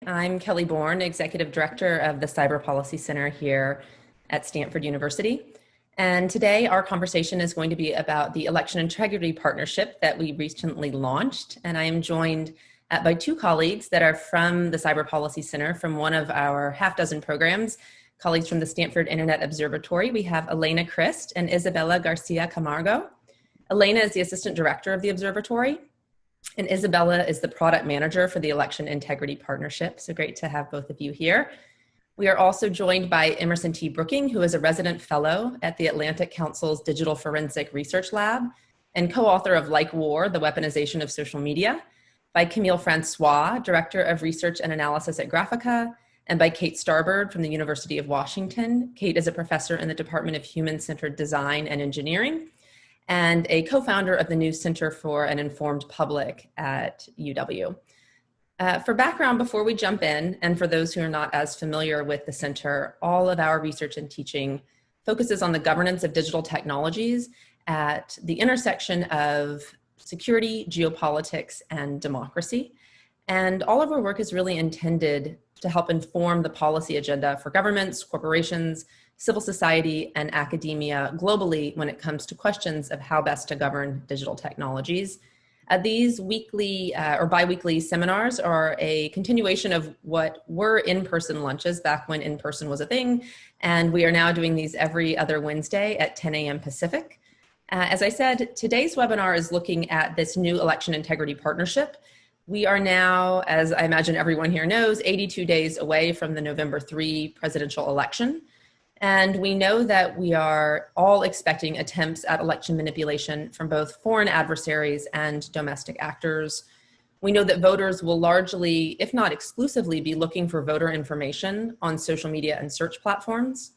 I'm Kelly Bourne, Executive Director of the Cyber Policy Center here at Stanford University. And today our conversation is going to be about the Election Integrity Partnership that we recently launched. And I am joined by two colleagues that are from the Cyber Policy Center from one of our half dozen programs, colleagues from the Stanford Internet Observatory. We have Elena Christ and Isabella Garcia Camargo. Elena is the Assistant Director of the Observatory, and Isabella is the product manager for the Election Integrity Partnership. So great to have both of you here. We are also joined by Emerson T. Brooking, who is a resident fellow at the Atlantic Council's Digital Forensic Research Lab and co-author of Like War, The Weaponization of Social Media, by Camille Francois, Director of Research and Analysis at Graphica, and by Kate Starbird from the University of Washington. Kate is a professor in the Department of Human-Centered Design and Engineering, and a co-founder of the new Center for an Informed Public at UW. For background, before we jump in, and for those who are not as familiar with the center, all of our research and teaching focuses on the governance of digital technologies at the intersection of security, geopolitics, and democracy. And all of our work is really intended to help inform the policy agenda for governments, corporations, civil society, and academia globally when it comes to questions of how best to govern digital technologies. These weekly or bi-weekly seminars are a continuation of what were in-person lunches back when in-person was a thing, and we are now doing these every other Wednesday at 10 a.m. Pacific. As I said, today's webinar is looking at this new Election Integrity Partnership. We are now, as I imagine everyone here knows, 82 days away from the November 3 presidential election. And we know that we are all expecting attempts at election manipulation from both foreign adversaries and domestic actors. We know that voters will largely, if not exclusively, be looking for voter information on social media and search platforms.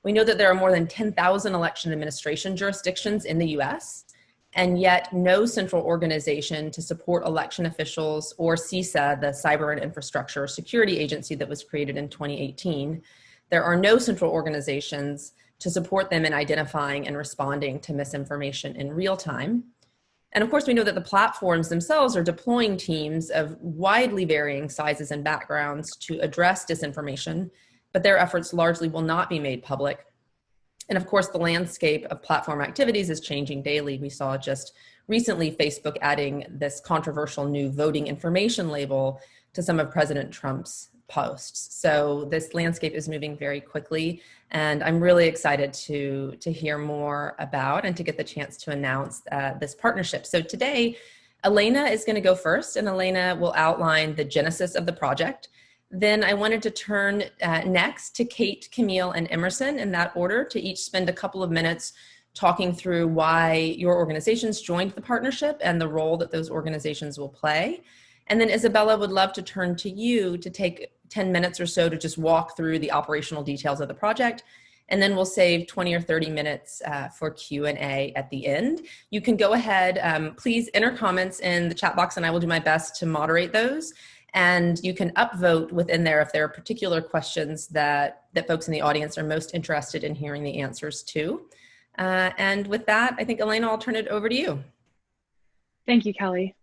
We know that there are more than 10,000 election administration jurisdictions in the US, and yet no central organization to support election officials or CISA, the Cyber and Infrastructure Security Agency that was created in 2018. There are no central organizations to support them in identifying and responding to misinformation in real time. And of course, we know that the platforms themselves are deploying teams of widely varying sizes and backgrounds to address disinformation, but their efforts largely will not be made public. And of course, the landscape of platform activities is changing daily. We saw just recently Facebook adding this controversial new voting information label to some of President Trump's posts. So this landscape is moving very quickly, and I'm really excited to hear more about and to get the chance to announce this partnership. So today, Elena is going to go first, and Elena will outline the genesis of the project. Then I wanted to turn next to Kate, Camille, and Emerson in that order, to each spend a couple of minutes talking through why your organizations joined the partnership and the role that those organizations will play. And then Isabella would love to turn to you to take 10 minutes or so to just walk through the operational details of the project. And then we'll save 20 or 30 minutes for Q&A at the end. You can go ahead, please enter comments in the chat box and I will do my best to moderate those. And you can upvote within there if there are particular questions that folks in the audience are most interested in hearing the answers to. And with that, I think, Elena, I'll turn it over to you. Thank you, Kelly.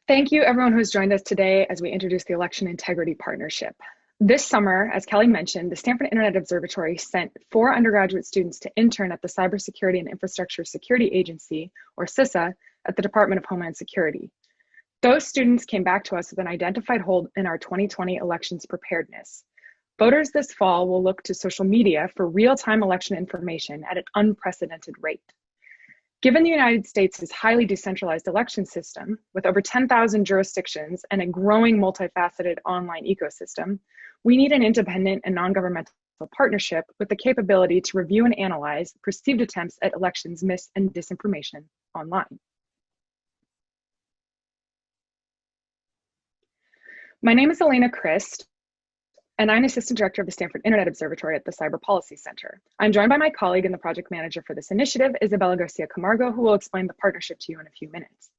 Thank you, everyone who has joined us today as we introduce the Election Integrity Partnership. This summer, as Kelly mentioned, the Stanford Internet Observatory sent 4 undergraduate students to intern at the Cybersecurity and Infrastructure Security Agency, or CISA, at the Department of Homeland Security. Those students came back to us with an identified hole in our 2020 elections preparedness. Voters this fall will look to social media for real-time election information at an unprecedented rate. Given the United States' highly decentralized election system, with over 10,000 jurisdictions and a growing multifaceted online ecosystem, we need an independent and non-governmental partnership with the capability to review and analyze perceived attempts at elections mis- and disinformation online. My name is Elena Christ, and I'm Assistant Director of the Stanford Internet Observatory at the Cyber Policy Center. I'm joined by my colleague and the project manager for this initiative, Isabella Garcia Camargo, who will explain the partnership to you in a few minutes.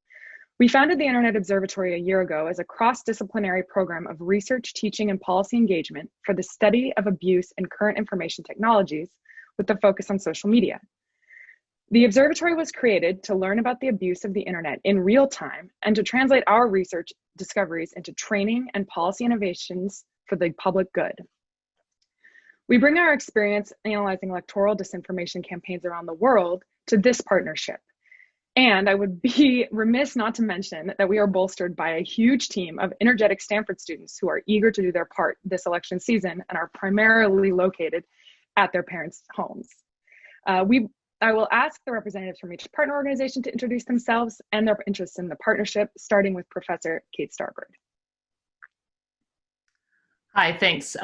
We founded the Internet Observatory a year ago as a cross-disciplinary program of research, teaching, and policy engagement for the study of abuse in current information technologies with a focus on social media. The observatory was created to learn about the abuse of the internet in real time and to translate our research discoveries into training and policy innovations for the public good. We bring our experience analyzing electoral disinformation campaigns around the world to this partnership. And I would be remiss not to mention that we are bolstered by a huge team of energetic Stanford students who are eager to do their part this election season and are primarily located at their parents' homes. I will ask the representatives from each partner organization to introduce themselves and their interest in the partnership, starting with Professor Kate Starbird. Hi, thanks.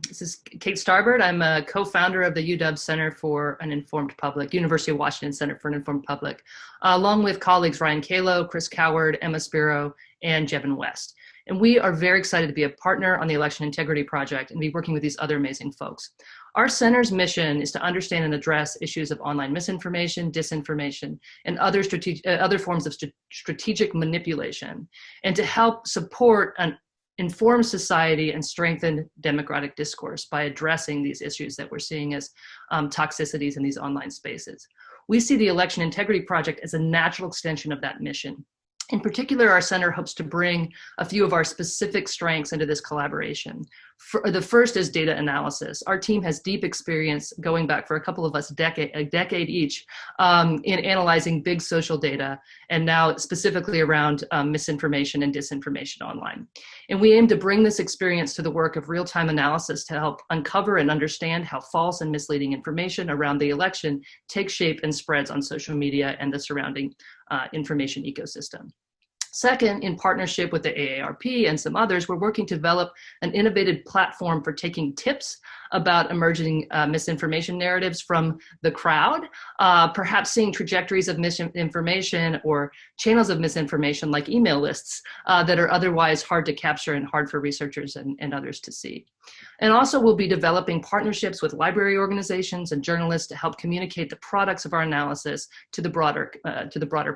This is Kate Starbird. I'm a co-founder of the UW Center for an Informed Public, University of Washington Center for an Informed Public, along with colleagues Ryan Kalo, Chris Coward, Emma Spiro, and Jevin West. And we are very excited to be a partner on the Election Integrity Project and be working with these other amazing folks. Our center's mission is to understand and address issues of online misinformation, disinformation, and other forms of strategic manipulation, and to help support an informed society and strengthen democratic discourse by addressing these issues that we're seeing as toxicities in these online spaces. We see the Election Integrity Project as a natural extension of that mission. In particular, our center hopes to bring a few of our specific strengths into this collaboration. The first is data analysis. Our team has deep experience, going back for a couple of us, a decade each, in analyzing big social data, and now specifically around misinformation and disinformation online. And we aim to bring this experience to the work of real-time analysis to help uncover and understand how false and misleading information around the election takes shape and spreads on social media and the surrounding information ecosystem. Second, in partnership with the AARP and some others, we're working to develop an innovative platform for taking tips about emerging misinformation narratives from the crowd, perhaps seeing trajectories of misinformation or channels of misinformation like email lists that are otherwise hard to capture and hard for researchers and others to see. And also we'll be developing partnerships with library organizations and journalists to help communicate the products of our analysis to the broader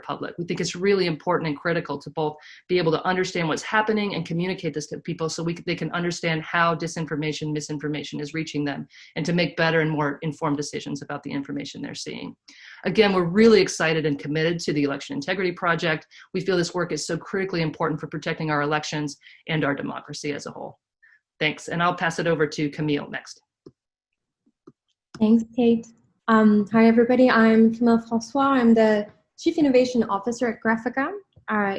public. We think it's really important and critical to both be able to understand what's happening and communicate this to people so they can understand how disinformation, misinformation is reaching them, and to make better and more informed decisions about the information they're seeing. Again, we're really excited and committed to the Election Integrity Project. We feel this work is so critically important for protecting our elections and our democracy as a whole. Thanks, and I'll pass it over to Camille next. Thanks, Kate. Hi, everybody. I'm Camille Francois. I'm the Chief Innovation Officer at Graphica.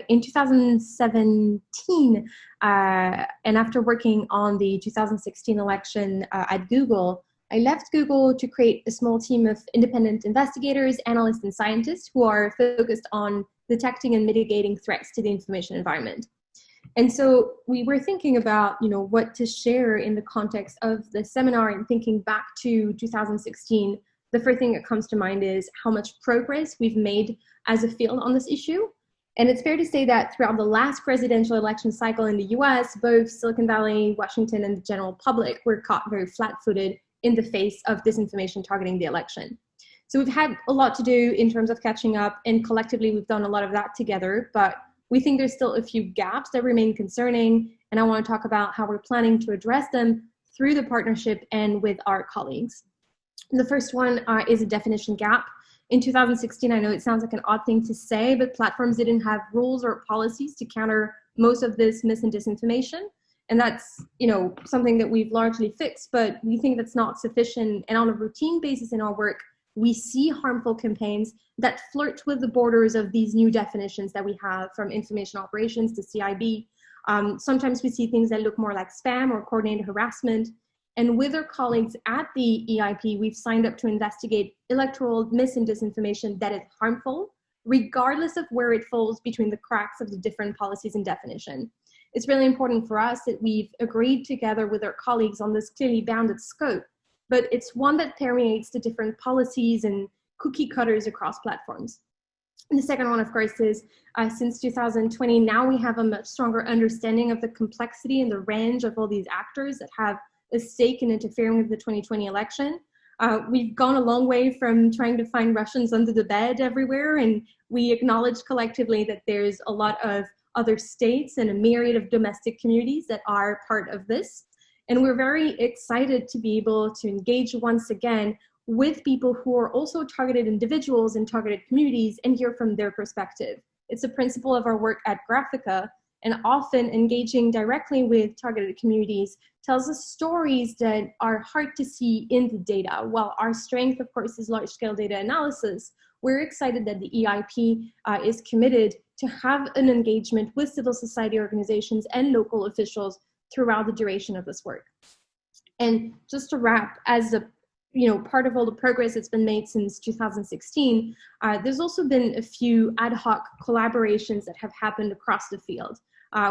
In 2017, and after working on the 2016 election at Google, I left Google to create a small team of independent investigators, analysts, and scientists who are focused on detecting and mitigating threats to the information environment. And so we were thinking about, what to share in the context of the seminar, and thinking back to 2016, the first thing that comes to mind is how much progress we've made as a field on this issue. And it's fair to say that throughout the last presidential election cycle in the US, both Silicon Valley, Washington, and the general public were caught very flat-footed in the face of disinformation targeting the election. So we've had a lot to do in terms of catching up, and collectively we've done a lot of that together, but we think there's still a few gaps that remain concerning, and I want to talk about how we're planning to address them through the partnership and with our colleagues. The first one is a definition gap. In 2016, I know it sounds like an odd thing to say, but platforms didn't have rules or policies to counter most of this mis and disinformation. And that's, something that we've largely fixed, but we think that's not sufficient. And on a routine basis in our work, we see harmful campaigns that flirt with the borders of these new definitions that we have, from information operations to CIB. Sometimes we see things that look more like spam or coordinated harassment. And with our colleagues at the EIP, we've signed up to investigate electoral mis and disinformation that is harmful, regardless of where it falls between the cracks of the different policies and definition. It's really important for us that we've agreed together with our colleagues on this clearly bounded scope, but it's one that permeates the different policies and cookie cutters across platforms. And the second one, of course, is since 2020, now we have a much stronger understanding of the complexity and the range of all these actors that have a stake in interfering with the 2020 election. We've gone a long way from trying to find Russians under the bed everywhere, and we acknowledge collectively that there's a lot of other states and a myriad of domestic communities that are part of this. And we're very excited to be able to engage once again with people who are also targeted individuals and targeted communities and hear from their perspective. It's a principle of our work at Graphica, and often engaging directly with targeted communities tells us stories that are hard to see in the data. While our strength, of course, is large-scale data analysis, we're excited that the EIP is committed to have an engagement with civil society organizations and local officials throughout the duration of this work. And just to wrap, as a part of all the progress that's been made since 2016, there's also been a few ad hoc collaborations that have happened across the field.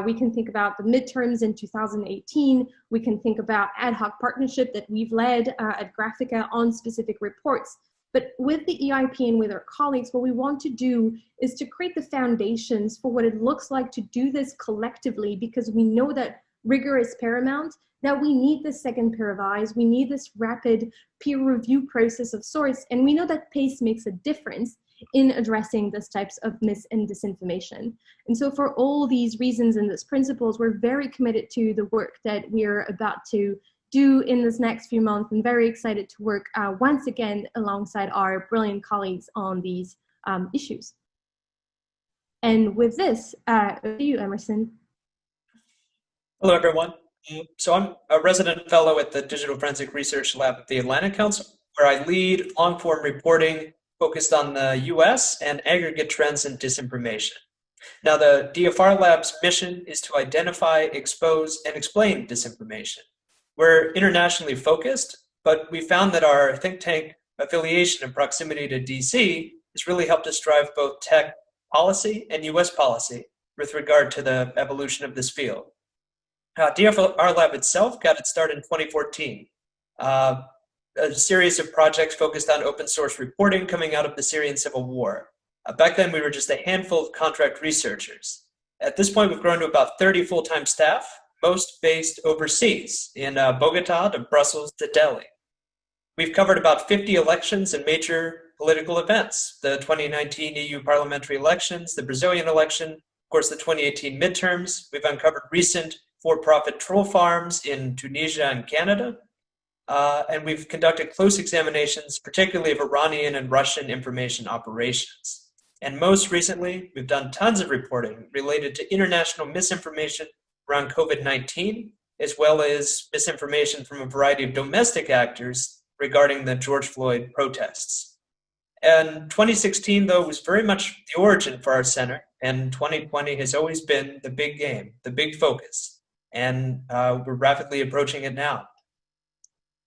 We can think about the midterms in 2018. We can think about ad hoc partnership that we've led at Graphica on specific reports. But with the EIP and with our colleagues, what we want to do is to create the foundations for what it looks like to do this collectively, because we know that rigor is paramount, that we need this second pair of eyes, we need this rapid peer review process of sorts, and we know that pace makes a difference in addressing these types of mis and disinformation. And so for all these reasons and these principles, we're very committed to the work that we're about to do in this next few months, and very excited to work once again alongside our brilliant colleagues on these issues. And with this, over to you, Emerson. Hello, everyone. So I'm a resident fellow at the Digital Forensic Research Lab at the Atlantic Council, where I lead long-form reporting focused on the US and aggregate trends in disinformation. Now, the DFR Lab's mission is to identify, expose, and explain disinformation. We're internationally focused, but we found that our think tank affiliation and proximity to DC has really helped us drive both tech policy and US policy with regard to the evolution of this field. DFR Lab itself got its start in 2014. A series of projects focused on open source reporting coming out of the Syrian civil war. Back then, we were just a handful of contract researchers. At this point, we've grown to about 30 full-time staff, most based overseas, in Bogota to Brussels to Delhi. We've covered about 50 elections and major political events: the 2019 EU parliamentary elections, the Brazilian election, of course, the 2018 midterms. We've uncovered recent for-profit troll farms in Tunisia and Canada. And we've conducted close examinations, particularly of Iranian and Russian information operations. And most recently, we've done tons of reporting related to international misinformation around COVID-19, as well as misinformation from a variety of domestic actors regarding the George Floyd protests. And 2016, though, was very much the origin for our center, and 2020 has always been the big game, the big focus, and we're rapidly approaching it now.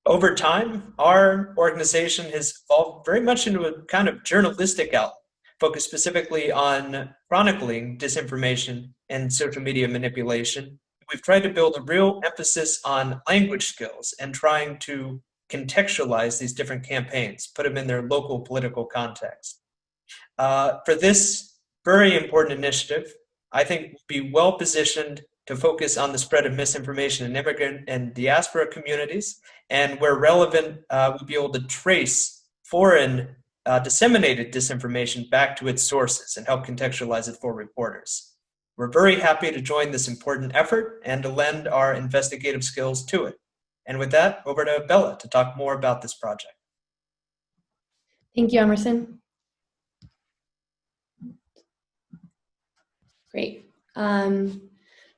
Over time, our organization has evolved very much into a kind of journalistic outlet, focused specifically on chronicling disinformation and social media manipulation. We've tried to build a real emphasis on language skills and trying to contextualize these different campaigns, put them in their local political context. For this very important initiative, I think we'll be well positioned to focus on the spread of misinformation in immigrant and diaspora communities, and where relevant, we'll be able to trace foreign disseminated disinformation back to its sources and help contextualize it for reporters. We're very happy to join this important effort and to lend our investigative skills to it. And with that, over to Bella to talk more about this project. Thank you, Emerson. Great.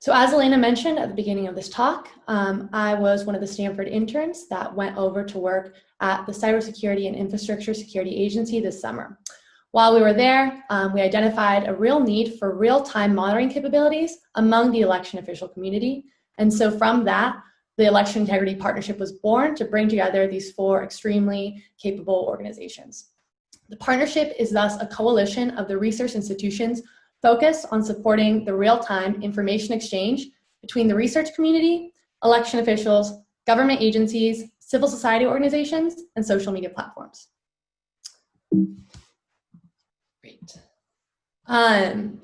So as Elena mentioned at the beginning of this talk, I was one of the Stanford interns that went over to work at the Cybersecurity and Infrastructure Security Agency this summer. While we were there, we identified a real need for real-time monitoring capabilities among the election official community. And so from that, the Election Integrity Partnership was born to bring together these four extremely capable organizations. The partnership is thus a coalition of the research institutions focused on supporting the real-time information exchange between the research community, election officials, government agencies, civil society organizations, and social media platforms. Great. I'm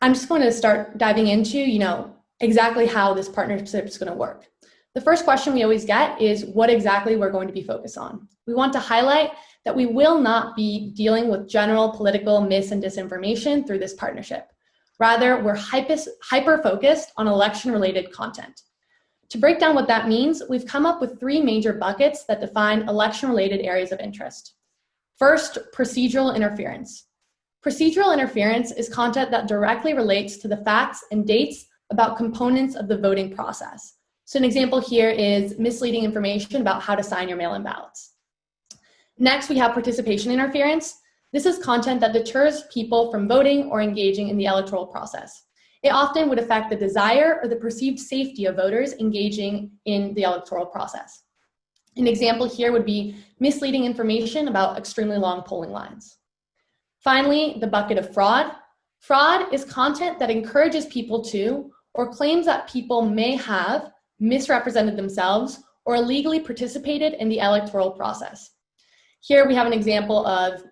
just going to start diving into, exactly how this partnership is going to work. The first question we always get is what exactly we're going to be focused on. We want to highlight that we will not be dealing with general political mis and disinformation through this partnership. Rather, we're hyper-focused on election-related content. To break down what that means, we've come up with 3 major buckets that define election-related areas of interest. First, procedural interference. Procedural interference is content that directly relates to the facts and dates about components of the voting process. So an example here is misleading information about how to sign your mail-in ballots. Next, we have participation interference. This is content that deters people from voting or engaging in the electoral process. It often would affect the desire or the perceived safety of voters engaging in the electoral process. An example here would be misleading information about extremely long polling lines. Finally, the bucket of fraud. Fraud is content that encourages people to, or claims that people may have, misrepresented themselves or illegally participated in the electoral process. Here we have an example of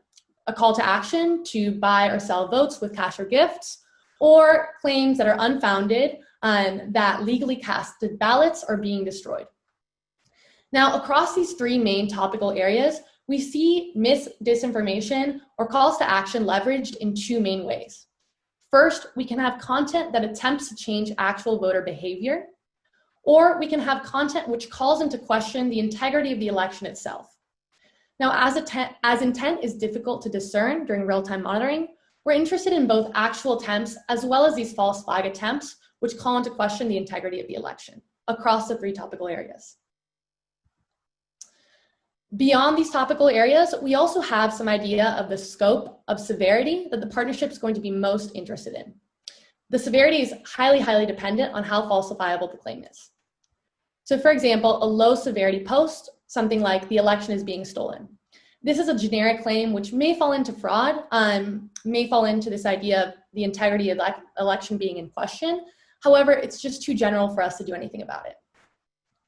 a call to action to buy or sell votes with cash or gifts, or claims that are unfounded that legally casted ballots are being destroyed. Now, across these 3 main topical areas, we see disinformation or calls to action leveraged in 2 main ways. First, we can have content that attempts to change actual voter behavior, or we can have content which calls into question the integrity of the election itself. Now, as intent is difficult to discern during real-time monitoring, we're interested in both actual attempts as well as these false flag attempts, which call into question the integrity of the election across the 3 topical areas. Beyond these topical areas, we also have some idea of the scope of severity that the partnership is going to be most interested in. The severity is highly, highly dependent on how falsifiable the claim is. So for example, a low severity post, something like the election is being stolen. This is a generic claim which may fall into fraud, may fall into this idea of the integrity of the election being in question. However, it's just too general for us to do anything about it.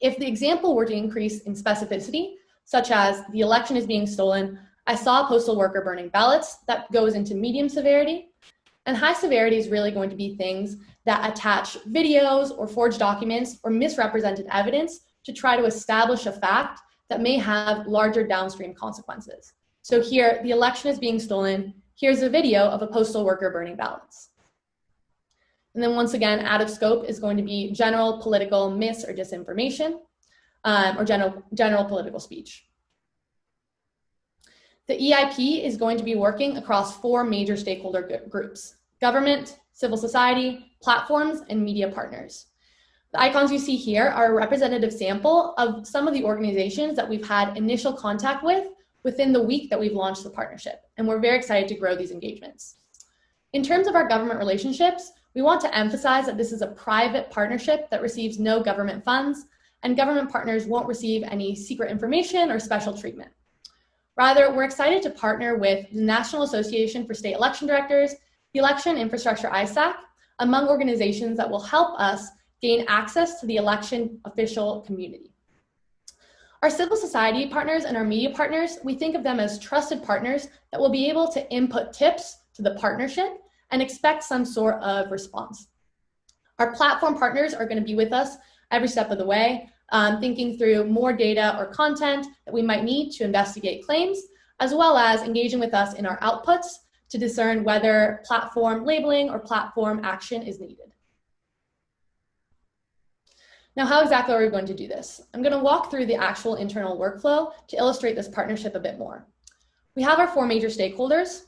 If the example were to increase in specificity, such as the election is being stolen, I saw a postal worker burning ballots, that goes into medium severity. And high severity is really going to be things that attach videos or forged documents or misrepresented evidence to try to establish a fact that may have larger downstream consequences. So here, the election is being stolen. Here's a video of a postal worker burning ballots. And then once again, out of scope is going to be general political mis or disinformation, or general political speech. The EIP is going to be working across 4 major stakeholder groups: government, civil society, platforms, and media partners. The icons you see here are a representative sample of some of the organizations that we've had initial contact with within the week that we've launched the partnership, and we're very excited to grow these engagements. In terms of our government relationships, we want to emphasize that this is a private partnership that receives no government funds, and government partners won't receive any secret information or special treatment. Rather, we're excited to partner with the National Association for State Election Directors, the Election Infrastructure ISAC, among organizations that will help us gain access to the election official community. Our civil society partners and our media partners, we think of them as trusted partners that will be able to input tips to the partnership and expect some sort of response. Our platform partners are going to be with us every step of the way, thinking through more data or content that we might need to investigate claims, as well as engaging with us in our outputs to discern whether platform labeling or platform action is needed. Now, how exactly are we going to do this? I'm going to walk through the actual internal workflow to illustrate this partnership a bit more. We have our 4 major stakeholders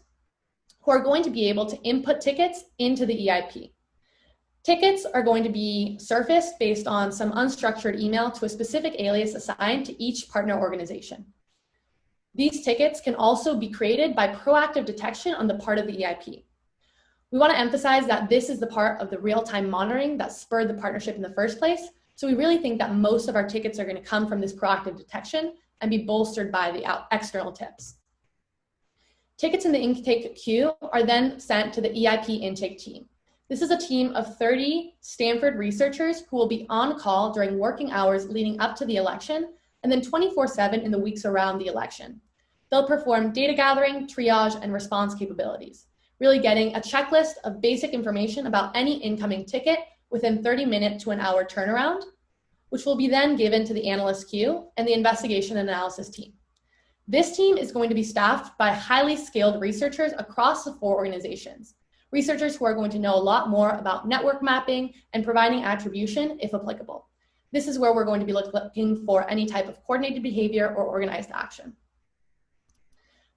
who are going to be able to input tickets into the EIP. Tickets are going to be surfaced based on some unstructured email to a specific alias assigned to each partner organization. These tickets can also be created by proactive detection on the part of the EIP. We want to emphasize that this is the part of the real-time monitoring that spurred the partnership in the first place. So we really think that most of our tickets are going to come from this proactive detection and be bolstered by the external tips. Tickets in the intake queue are then sent to the EIP intake team. This is a team of 30 Stanford researchers who will be on call during working hours leading up to the election, and then 24/7 in the weeks around the election. They'll perform data gathering, triage, and response capabilities, really getting a checklist of basic information about any incoming ticket within 30 minutes to an hour turnaround, which will be then given to the analyst queue and the investigation and analysis team. This team is going to be staffed by highly skilled researchers across the 4 organizations, researchers who are going to know a lot more about network mapping and providing attribution if applicable. This is where we're going to be looking for any type of coordinated behavior or organized action.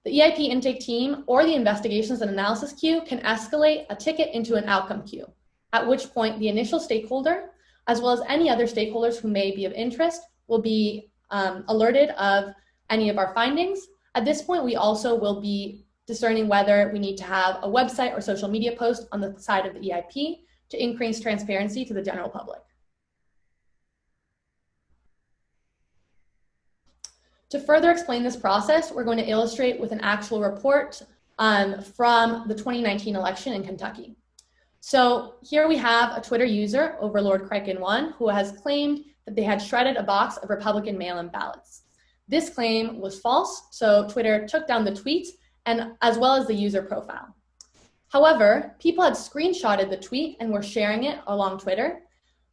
The EIP intake team or the investigations and analysis queue can escalate a ticket into an outcome queue, at which point the initial stakeholder, as well as any other stakeholders who may be of interest, will be alerted of any of our findings. At this point, we also will be discerning whether we need to have a website or social media post on the side of the EIP to increase transparency to the general public. To further explain this process, we're going to illustrate with an actual report from the 2019 election in Kentucky. So here we have a Twitter user, Overlord Kraken1, who has claimed that they had shredded a box of Republican mail-in ballots. This claim was false, so Twitter took down the tweet and as well as the user profile. However, people had screenshotted the tweet and were sharing it along Twitter.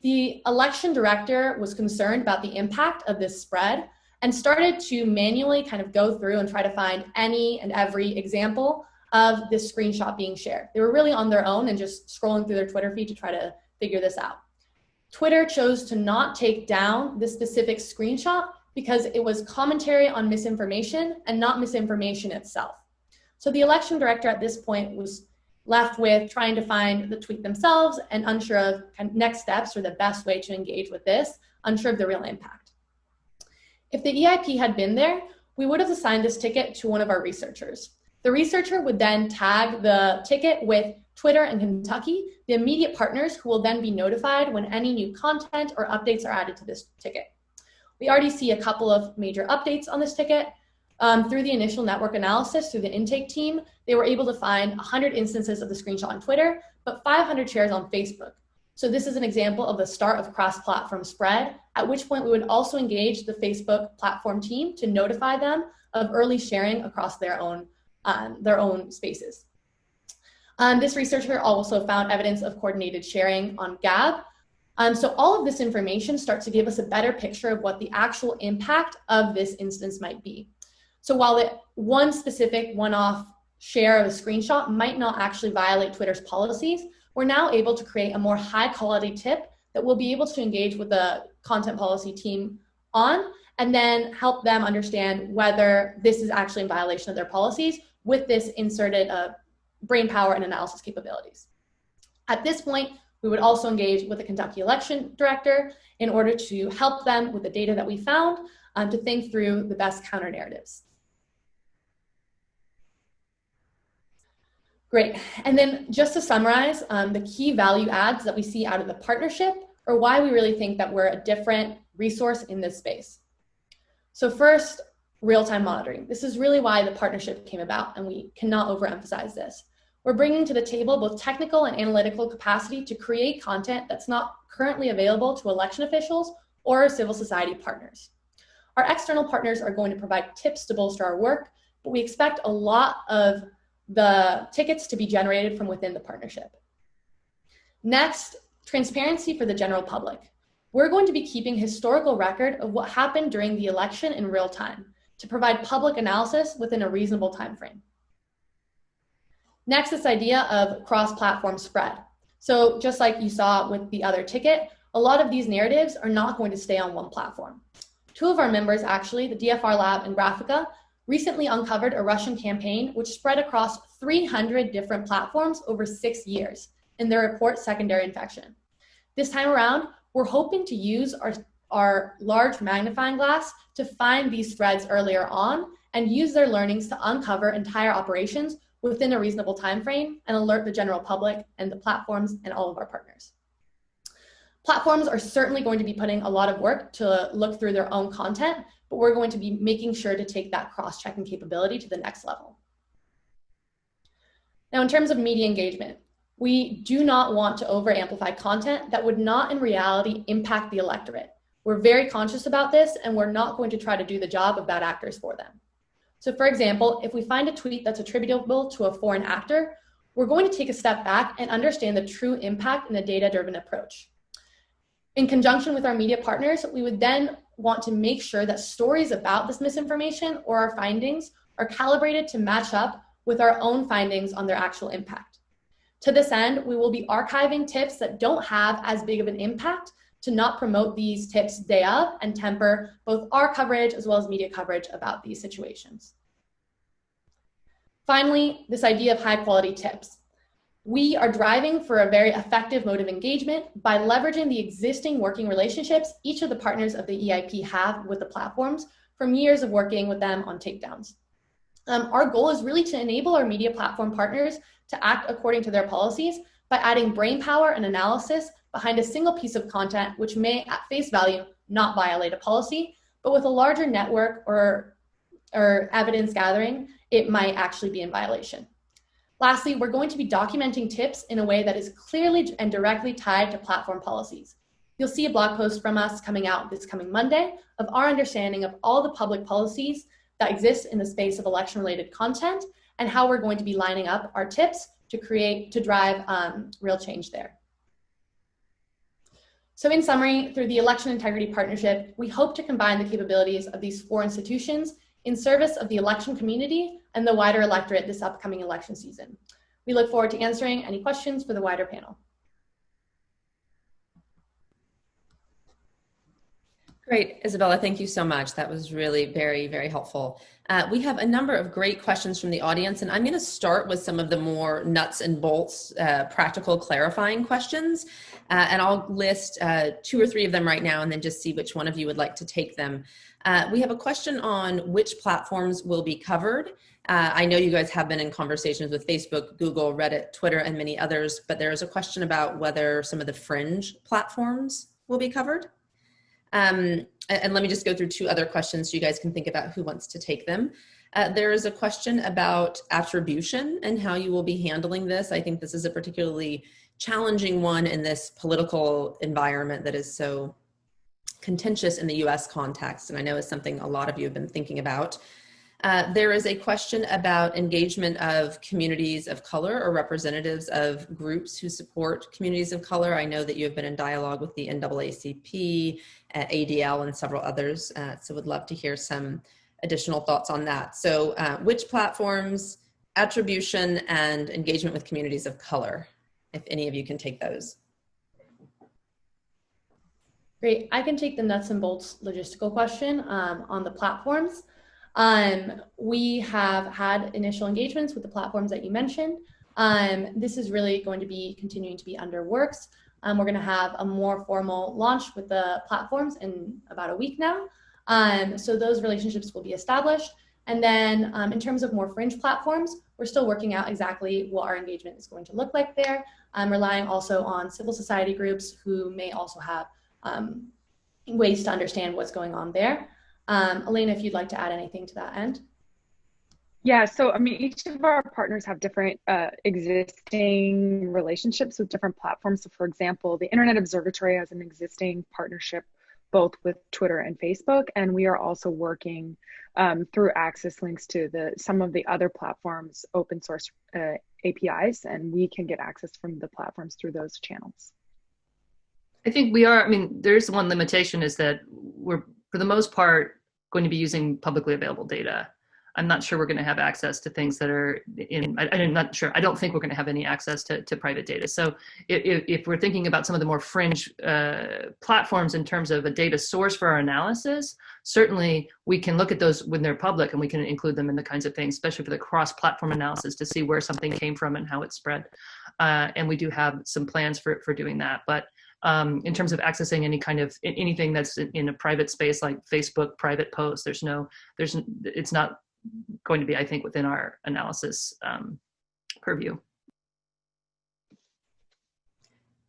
The election director was concerned about the impact of this spread and started to manually kind of go through and try to find any and every example of this screenshot being shared. They were really on their own and just scrolling through their Twitter feed to try to figure this out. Twitter chose to not take down this specific screenshot because it was commentary on misinformation and not misinformation itself. So the election director at this point was left with trying to find the tweet themselves and unsure of kind of next steps or the best way to engage with this, unsure of the real impact. If the EIP had been there, we would have assigned this ticket to one of our researchers. The researcher would then tag the ticket with Twitter and Kentucky, the immediate partners who will then be notified when any new content or updates are added to this ticket. We already see a couple of major updates on this ticket. Through the initial network analysis through the intake team, they were able to find 100 instances of the screenshot on Twitter, but 500 shares on Facebook. So this is an example of the start of cross-platform spread, at which point we would also engage the Facebook platform team to notify them of early sharing across their own spaces. This researcher also found evidence of coordinated sharing on Gab. So all of this information starts to give us a better picture of what the actual impact of this instance might be. So while the one specific one-off share of a screenshot might not actually violate Twitter's policies, we're now able to create a more high-quality tip that we'll be able to engage with the content policy team on and then help them understand whether this is actually in violation of their policies with this inserted brain power and analysis capabilities. At this point, we would also engage with the Kentucky election director in order to help them with the data that we found to think through the best counter narratives. Great, and then just to summarize, the key value adds that we see out of the partnership or why we really think that we're a different resource in this space. So first, real-time monitoring. This is really why the partnership came about, and we cannot overemphasize this. We're bringing to the table both technical and analytical capacity to create content that's not currently available to election officials or civil society partners. Our external partners are going to provide tips to bolster our work, but we expect a lot of the tickets to be generated from within the partnership. Next, transparency for the general public. We're going to be keeping historical record of what happened during the election in real time to provide public analysis within a reasonable time frame. Next, this idea of cross-platform spread. So just like you saw with the other ticket, a lot of these narratives are not going to stay on one platform. Two of our members, actually, the DFR Lab and Graphica, recently uncovered a Russian campaign which spread across 300 different platforms over 6 years in their report, Secondary Infection. This time around, we're hoping to use our large magnifying glass to find these threads earlier on and use their learnings to uncover entire operations within a reasonable time frame and alert the general public and the platforms and all of our partners. Platforms are certainly going to be putting a lot of work to look through their own content, but we're going to be making sure to take that cross-checking capability to the next level. Now, in terms of media engagement, we do not want to over-amplify content that would not in reality impact the electorate. We're very conscious about this, and we're not going to try to do the job of bad actors for them. So for example, if we find a tweet that's attributable to a foreign actor, we're going to take a step back and understand the true impact in a data-driven approach. In conjunction with our media partners, we would then want to make sure that stories about this misinformation or our findings are calibrated to match up with our own findings on their actual impact. To this end, we will be archiving tips that don't have as big of an impact to not promote these tips day of and temper both our coverage as well as media coverage about these situations. Finally, this idea of high quality tips. We are driving for a very effective mode of engagement by leveraging the existing working relationships each of the partners of the EIP have with the platforms from years of working with them on takedowns. Our goal is really to enable our media platform partners to act according to their policies by adding brainpower and analysis behind a single piece of content which may at face value not violate a policy, but with a larger network or evidence gathering, it might actually be in violation. Lastly, we're going to be documenting tips in a way that is clearly and directly tied to platform policies. You'll see a blog post from us coming out this coming Monday of our understanding of all the public policies that exist in the space of election-related content and how we're going to be lining up our tips to drive real change there. So in summary, through the Election Integrity Partnership, we hope to combine the capabilities of these 4 institutions in service of the election community and the wider electorate this upcoming election season. We look forward to answering any questions for the wider panel. Great, Isabella, thank you so much. That was really very, very helpful. We have a number of great questions from the audience, and I'm going to start with some of the more nuts and bolts, practical clarifying questions. And I'll list 2 or 3 of them right now and then just see which one of you would like to take them. We have a question on which platforms will be covered. I know you guys have been in conversations with Facebook, Google, Reddit, Twitter, and many others, but there is a question about whether some of the fringe platforms will be covered. And let me just go through 2 other questions so you guys can think about who wants to take them. There is a question about attribution and how you will be handling this. I think this is a particularly challenging one in this political environment that is so contentious in the US context, and I know is something a lot of you have been thinking about. There is a question about engagement of communities of color or representatives of groups who support communities of color. I know that you have been in dialogue with the NAACP, ADL, and several others, so would love to hear some additional thoughts on that. So which platforms, attribution, and engagement with communities of color, if any of you can take those. Great, I can take the nuts and bolts logistical question on the platforms. We have had initial engagements with the platforms that you mentioned. This is really going to be continuing to be under works. We're going to have a more formal launch with the platforms in about a week now. So those relationships will be established. And then in terms of more fringe platforms, we're still working out exactly what our engagement is going to look like there. I'm relying also on civil society groups who may also have ways to understand what's going on there. Elena, if you'd like to add anything to that end. Yeah, so I mean, each of our partners have different existing relationships with different platforms. So for example, the Internet Observatory has an existing partnership both with Twitter and Facebook, and we are also working through access links to some of the other platforms' open source APIs, and we can get access from the platforms through those channels. I think we are, I mean, there's one limitation is that we're, for the most part, going to be using publicly available data. I'm not sure we're going to have access to things that are I'm not sure. I don't think we're going to have any access to private data. So if we're thinking about some of the more fringe platforms in terms of a data source for our analysis, certainly we can look at those when they're public and we can include them in the kinds of things, especially for the cross-platform analysis to see where something came from and how it spread. And we do have some plans for doing that. But in terms of accessing any kind of anything that's in a private space like Facebook private posts, it's not going to be, I think, within our analysis purview.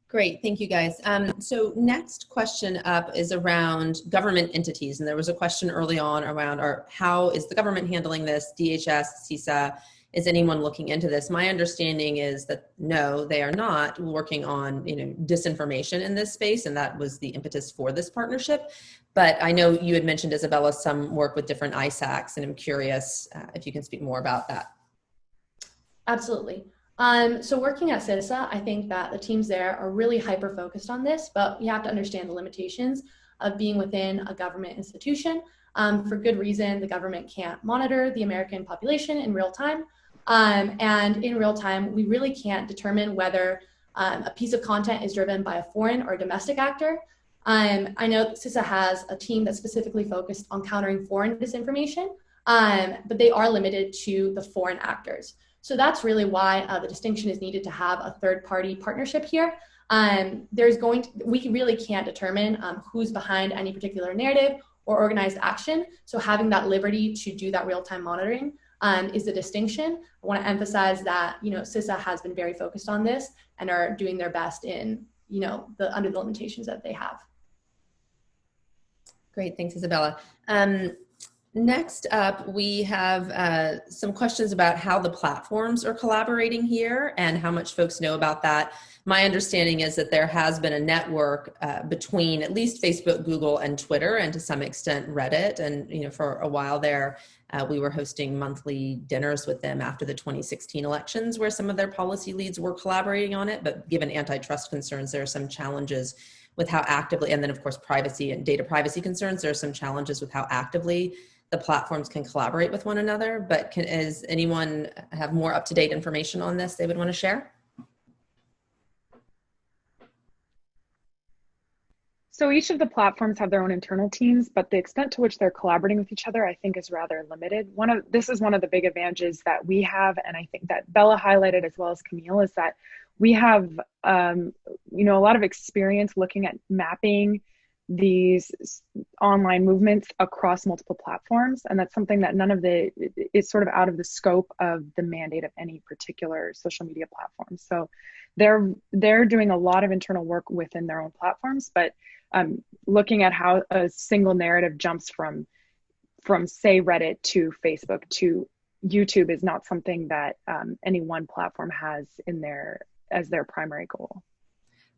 Great, thank you guys. So next question up is around government entities. And there was a question early on around how is the government handling this, DHS, CISA, is anyone looking into this? My understanding is that no, they are not working on disinformation in this space, and that was the impetus for this partnership. But I know you had mentioned, Isabella, some work with different ISACs, and I'm curious if you can speak more about that. Absolutely. So working at CISA, I think that the teams there are really hyper-focused on this, but you have to understand the limitations of being within a government institution. For good reason, the government can't monitor the American population in real time. And in real time, we really can't determine whether a piece of content is driven by a foreign or a domestic actor. I know that CISA has a team that's specifically focused on countering foreign disinformation, but they are limited to the foreign actors. So that's really why the distinction is needed to have a third-party partnership here. We really can't determine who's behind any particular narrative or organized action. So having that liberty to do that real-time monitoring is the distinction. I want to emphasize that CISA has been very focused on this and are doing their best in under the limitations that they have. Great, thanks, Isabella. Next up, we have some questions about how the platforms are collaborating here and how much folks know about that. My understanding is that there has been a network between at least Facebook, Google, and Twitter, and to some extent Reddit. And for a while there, we were hosting monthly dinners with them after the 2016 elections, where some of their policy leads were collaborating on it. But given antitrust concerns, there are some challenges with how actively, and then of course privacy and data privacy concerns, there are some challenges with how actively the platforms can collaborate with one another. But does anyone have more up-to-date information on this they would want to share? So each of the platforms have their own internal teams, but the extent to which they're collaborating with each other, I think, is rather limited. This is one of the big advantages that we have, and I think that Bella highlighted as well as Camille, is that we have a lot of experience looking at mapping these online movements across multiple platforms, and that's something that is sort of out of the scope of the mandate of any particular social media platform. So they're doing a lot of internal work within their own platforms, but looking at how a single narrative jumps from say Reddit to Facebook to YouTube is not something that any one platform has as their primary goal.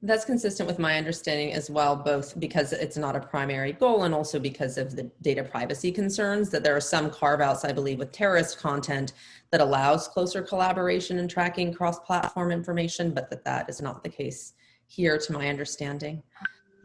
That's consistent with my understanding as well, both because it's not a primary goal and also because of the data privacy concerns, that there are some carve-outs, I believe, with terrorist content that allows closer collaboration and tracking cross-platform information, but that is not the case here, to my understanding.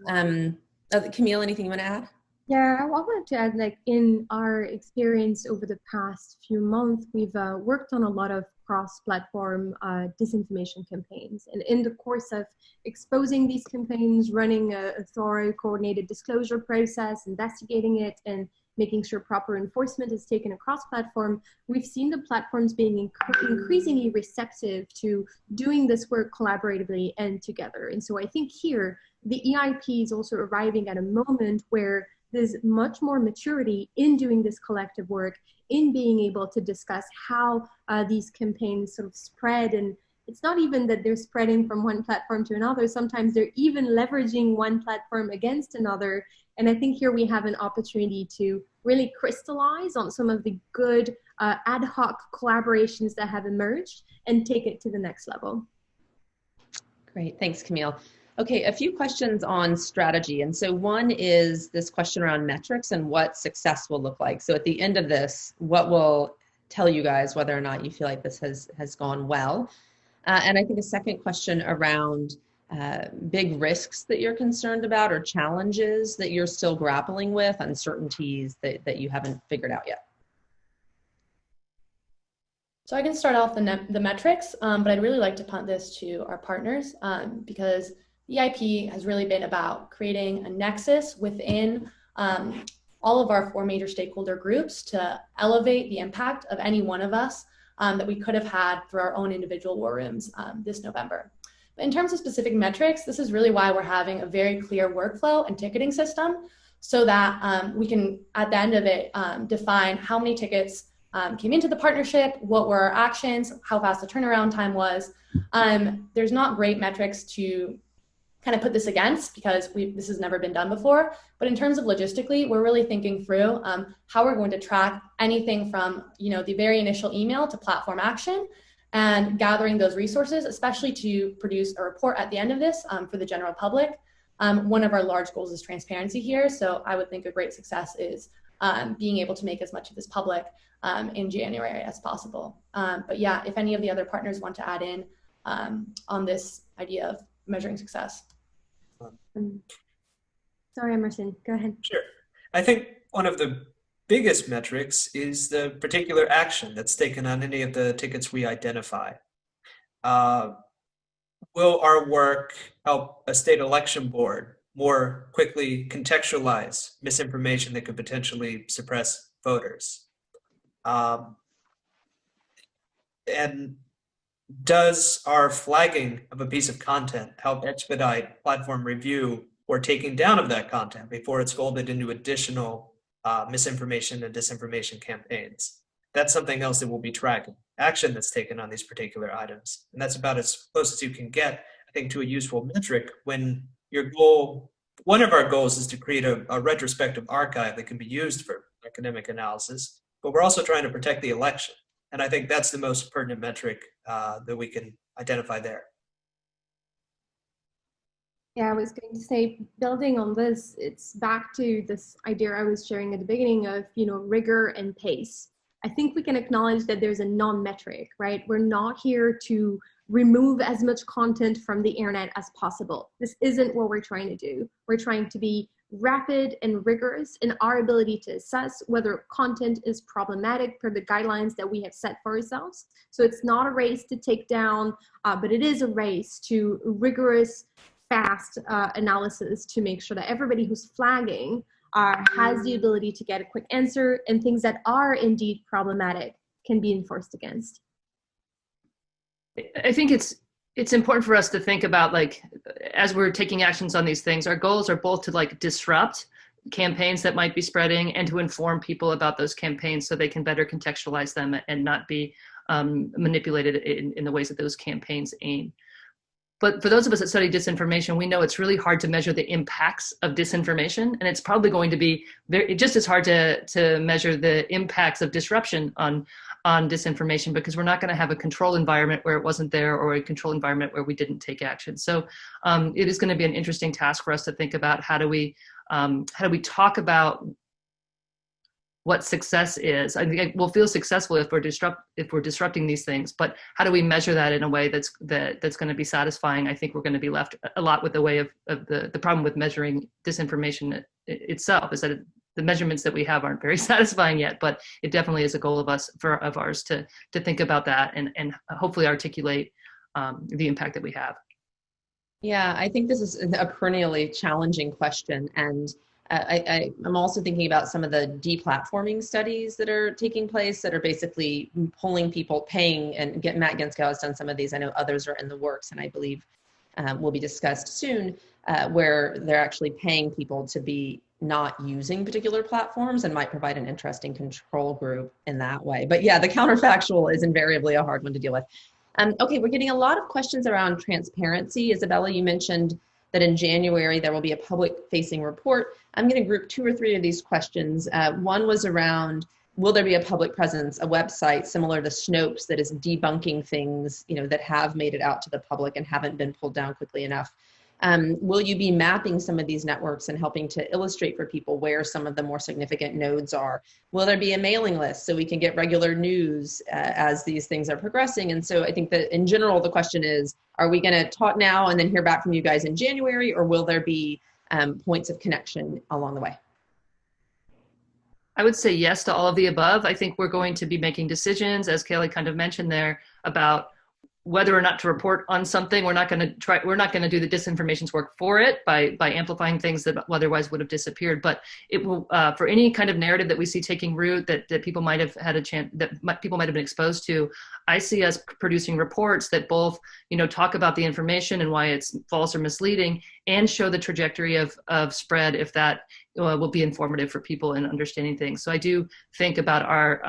Camille, anything you want to add? Yeah, I wanted to add, like, in our experience over the past few months, we've worked on a lot of cross-platform disinformation campaigns. And in the course of exposing these campaigns, running a thorough coordinated disclosure process, investigating it, and making sure proper enforcement is taken across platform, we've seen the platforms being increasingly receptive to doing this work collaboratively and together. And so I think here, the EIP is also arriving at a moment where there's much more maturity in doing this collective work, in being able to discuss how these campaigns sort of spread. And it's not even that they're spreading from one platform to another. Sometimes they're even leveraging one platform against another. And I think here we have an opportunity to really crystallize on some of the good ad hoc collaborations that have emerged and take it to the next level. Great, thanks, Camille. Okay, a few questions on strategy. And so one is this question around metrics and what success will look like. So at the end of this, what will tell you guys whether or not you feel like this has gone well? And I think a second question around big risks that you're concerned about or challenges that you're still grappling with, uncertainties that you haven't figured out yet. So I can start off the metrics, but I'd really like to punt this to our partners because EIP has really been about creating a nexus within all of our 4 major stakeholder groups to elevate the impact of any one of us that we could have had through our own individual war rooms this November. But in terms of specific metrics, this is really why we're having a very clear workflow and ticketing system so that we can, at the end of it, define how many tickets came into the partnership, what were our actions, how fast the turnaround time was. There's not great metrics to kind of put this against because this has never been done before. But in terms of logistically, we're really thinking through how we're going to track anything from the very initial email to platform action and gathering those resources, especially to produce a report at the end of this for the general public. One of our large goals is transparency here. So I would think a great success is being able to make as much of this public in January as possible. But yeah, if any of the other partners want to add in on this idea of measuring success. Sorry, Emerson, go ahead. Sure. I think one of the biggest metrics is the particular action that's taken on any of the tickets we identify. Will our work help a state election board more quickly contextualize misinformation that could potentially suppress voters? And does our flagging of a piece of content help expedite platform review or taking down of that content before it's folded into additional misinformation and disinformation campaigns? That's something else that we'll be tracking, action that's taken on these particular items. And that's about as close as you can get, I think, to a useful metric when your goal, one of our goals is to create a retrospective archive that can be used for academic analysis, but we're also trying to protect the election. And I think that's the most pertinent metric that we can identify there. Yeah, I was going to say, building on this, it's back to this idea I was sharing at the beginning of, rigor and pace. I think we can acknowledge that there's a non-metric, right? We're not here to remove as much content from the internet as possible. This isn't what we're trying to do. We're trying to be rapid and rigorous in our ability to assess whether content is problematic per the guidelines that we have set for ourselves. So it's not a race to take down, but it is a race to rigorous, fast analysis to make sure that everybody who's flagging has the ability to get a quick answer, and things that are indeed problematic can be enforced against. I think it's important for us to think about, like, as we're taking actions on these things, our goals are both to disrupt campaigns that might be spreading and to inform people about those campaigns so they can better contextualize them and not be manipulated in the ways that those campaigns aim. But for those of us that study disinformation, we know it's really hard to measure the impacts of disinformation, and it's probably going to be just as hard to measure the impacts of disruption on disinformation, because we're not going to have a control environment where it wasn't there, or a control environment where we didn't take action. So it is going to be an interesting task for us to think about how do we talk about what success is. I think we'll feel successful if we're disrupting these things, but how do we measure that in a way that's going to be satisfying? I think we're going to be left a lot with the way of the problem with measuring disinformation itself is that the measurements that we have aren't very satisfying yet, but it definitely is a goal of ours to think about that and hopefully articulate the impact that we have. Yeah, I think this is a perennially challenging question, and I'm also thinking about some of the deplatforming studies that are taking place that are basically pulling people, paying, and Matt Genskow has done some of these. I know others are in the works, and I believe will be discussed soon, where they're actually paying people to be not using particular platforms and might provide an interesting control group in that way. But yeah, the counterfactual is invariably a hard one to deal with. Okay, we're getting a lot of questions around transparency. Isabella, you mentioned that in January there will be a public-facing report. I'm going to group 2 or 3 of these questions. One was around, will there be a public presence, a website similar to Snopes that is debunking things, that have made it out to the public and haven't been pulled down quickly enough? Will you be mapping some of these networks and helping to illustrate for people where some of the more significant nodes are? Will there be a mailing list so we can get regular news as these things are progressing? And so I think that in general, the question is, are we going to talk now and then hear back from you guys in January, or will there be points of connection along the way? I would say yes to all of the above. I think we're going to be making decisions, as Kaylee kind of mentioned there, about whether or not to report on something. We're not going to do the disinformation's work for it by amplifying things that otherwise would have disappeared. But it will, for any kind of narrative that we see taking root that people might have had a chance, people might have been exposed to, I see us producing reports that both, talk about the information and why it's false or misleading, and show the trajectory of spread if that will be informative for people in understanding things. So I do think about our,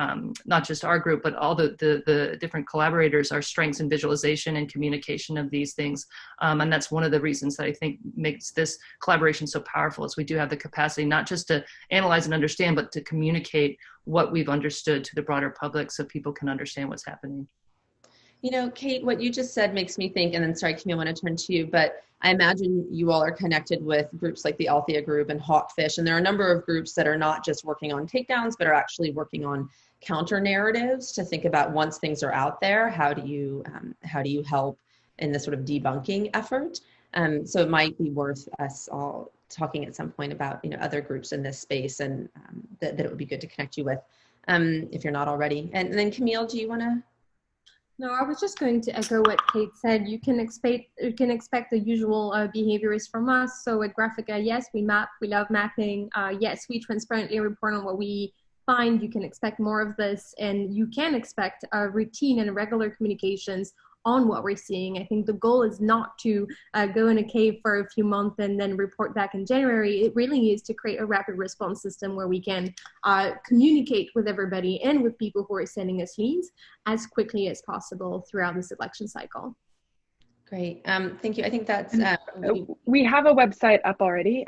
not just our group, but all the different collaborators, our strengths in visualization and communication of these things. And that's one of the reasons that I think makes this collaboration so powerful, is we do have the capacity not just to analyze and understand, but to communicate what we've understood to the broader public so people can understand what's happening. Kate, what you just said makes me think, and then sorry, Camille, I want to turn to you, but I imagine you all are connected with groups like the Althea Group and Hawkfish, and there are a number of groups that are not just working on takedowns, but are actually working on counter narratives to think about, once things are out there, how do you help in this sort of debunking effort? So it might be worth us all talking at some point about other groups in this space, and that it would be good to connect you with if you're not already. And then Camille, do you want to? No, I was just going to echo what Kate said. You can expect the usual behaviors from us. So at Graphica, yes, we map. We love mapping. Yes, we transparently report on what we find. You can expect more of this, and you can expect routine and regular communications on what we're seeing. I think the goal is not to go in a cave for a few months and then report back in January. It really is to create a rapid response system where we can communicate with everybody and with people who are sending us leads as quickly as possible throughout this election cycle. Great. Thank you. I think that's... we have a website up already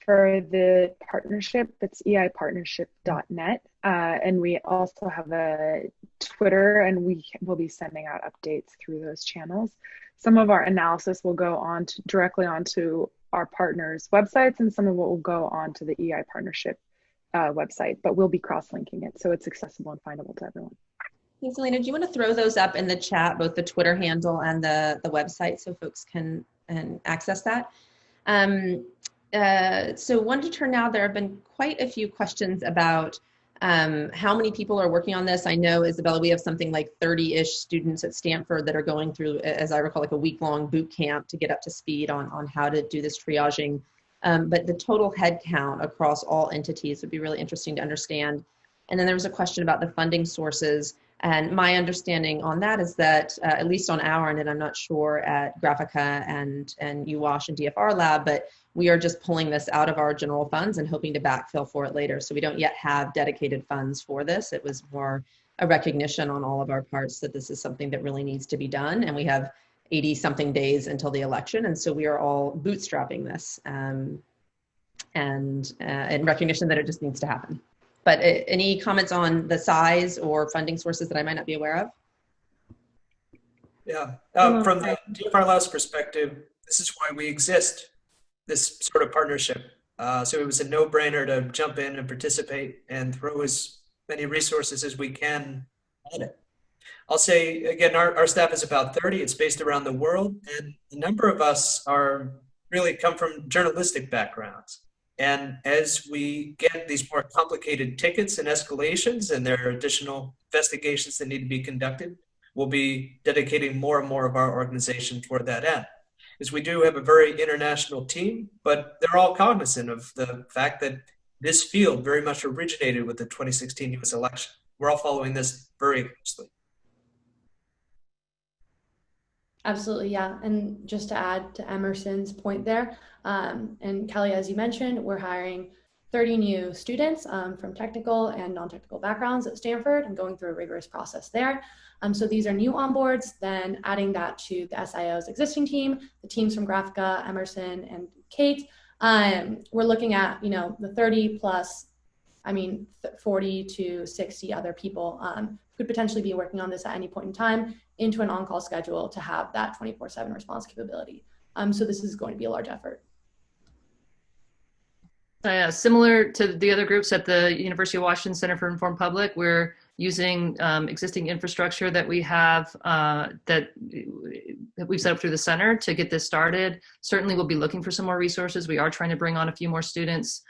for the partnership. It's eipartnership.net. And we also have a Twitter, and we will be sending out updates through those channels. Some of our analysis will go on directly onto our partners' websites, and some of it will go on to the EI Partnership website, but we'll be cross-linking it so it's accessible and findable to everyone. Thanks, Elena. Do you want to throw those up in the chat, both the Twitter handle and the website, so folks can access that? So wanted to turn now, there have been quite a few questions about how many people are working on this. I know, Isabella, we have something like 30-ish students at Stanford that are going through, as I recall, like a week-long boot camp to get up to speed on how to do this triaging. But the total head count across all entities would be really interesting to understand. And then there was a question about the funding sources. And my understanding on that is that, at least on our end, and I'm not sure at Graphica and UWash and DFR Lab, but we are just pulling this out of our general funds and hoping to backfill for it later. So we don't yet have dedicated funds for this. It was more a recognition on all of our parts that this is something that really needs to be done. And we have 80 something days until the election. And so we are all bootstrapping this and in recognition that it just needs to happen. But any comments on the size or funding sources that I might not be aware of? Yeah, from the DFR Lab's perspective, this is why we exist, this sort of partnership. So it was a no-brainer to jump in and participate and throw as many resources as we can at it. I'll say, again, our staff is about 30. It's based around the world, and a number of us really come from journalistic backgrounds. And as we get these more complicated tickets and escalations, and there are additional investigations that need to be conducted, we'll be dedicating more and more of our organization toward that end. Because we do have a very international team, but they're all cognizant of the fact that this field very much originated with the 2016 US election. We're all following this very closely. Absolutely, yeah. And just to add to Emerson's point there, and Kelly, as you mentioned, we're hiring 30 new students from technical and non-technical backgrounds at Stanford and going through a rigorous process there. So these are new onboards, then adding that to the SIO's existing team, the teams from Graphica, Emerson, and Kate. We're looking at, the 30 plus, 40 to 60 other people could potentially be working on this at any point in time into an on-call schedule to have that 24/7 response capability. So this is going to be a large effort. Similar to the other groups at the University of Washington Center for Informed Public, we're using existing infrastructure that we have that we've set up through the center to get this started. Certainly we'll be looking for some more resources. We are trying to bring on a few more students.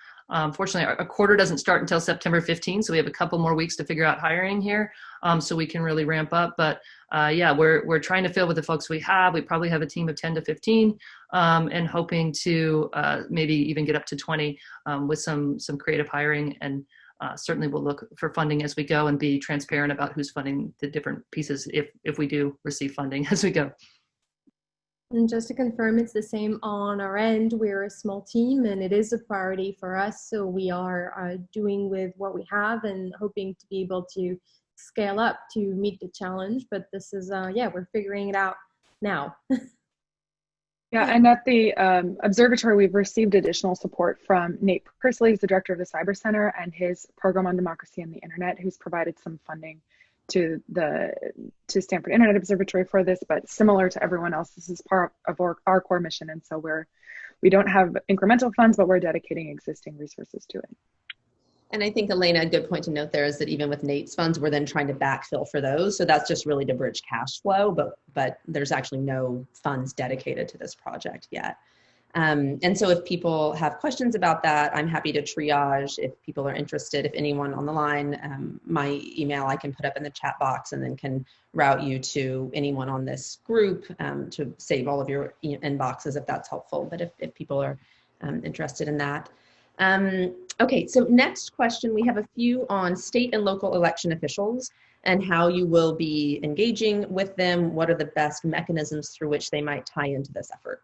Fortunately, a quarter doesn't start until September 15th, so we have a couple more weeks to figure out hiring here, so we can really ramp up. But yeah, we're trying to fill with the folks we have. We probably have a team of 10 to 15, and hoping to maybe even get up to 20 with some creative hiring. And certainly we'll look for funding as we go and be transparent about who's funding the different pieces if we do receive funding as we go. And just to confirm, it's the same on our end. We're a small team and it is a priority for us. So we are doing with what we have and hoping to be able to scale up to meet the challenge. But this is, we're figuring it out now. Yeah, and at the observatory, we've received additional support from Nate Persley, who's the director of the Cyber Center, and his program on democracy and the internet, who's provided some funding to Stanford Internet Observatory for this. But similar to everyone else, this is part of our core mission, and so we don't have incremental funds, but we're dedicating existing resources to it. And I think, Elena, a good point to note there is that even with Nate's funds, we're then trying to backfill for those. So that's just really to bridge cash flow, but there's actually no funds dedicated to this project yet. And so if people have questions about that, I'm happy to triage if people are interested. If anyone on the line, my email I can put up in the chat box and then can route you to anyone on this group to save all of your inboxes if that's helpful. But if people are interested in that. Okay, so next question, we have a few on state and local election officials and how you will be engaging with them. What are the best mechanisms through which they might tie into this effort?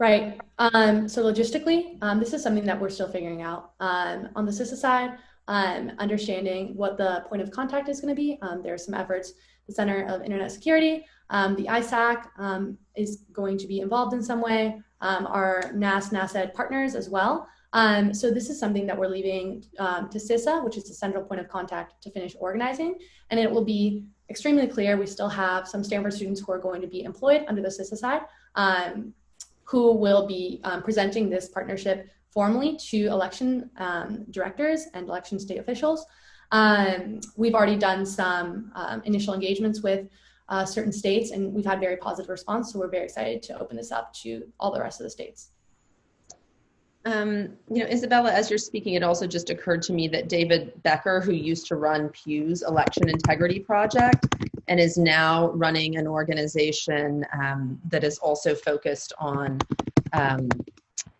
Right. So logistically, this is something that we're still figuring out. On the CISA side, understanding what the point of contact is going to be. There are some efforts. The Center of Internet Security, the ISAC is going to be involved in some way. Our NASED partners as well. So this is something that we're leaving to CISA, which is the central point of contact, to finish organizing. And it will be extremely clear. We still have some Stanford students who are going to be employed under the CISA side, who will be presenting this partnership formally to election directors and election state officials. We've already done some initial engagements with certain states, and we've had very positive response. So we're very excited to open this up to all the rest of the states. Isabella, as you're speaking, it also just occurred to me that David Becker, who used to run Pew's Election Integrity Project and is now running an organization that is also focused on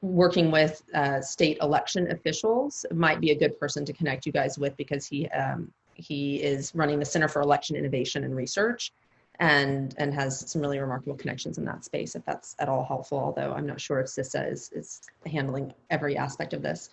working with state election officials, might be a good person to connect you guys with, because he is running the Center for Election Innovation and Research and has some really remarkable connections in that space, if that's at all helpful, although I'm not sure if CISA is handling every aspect of this.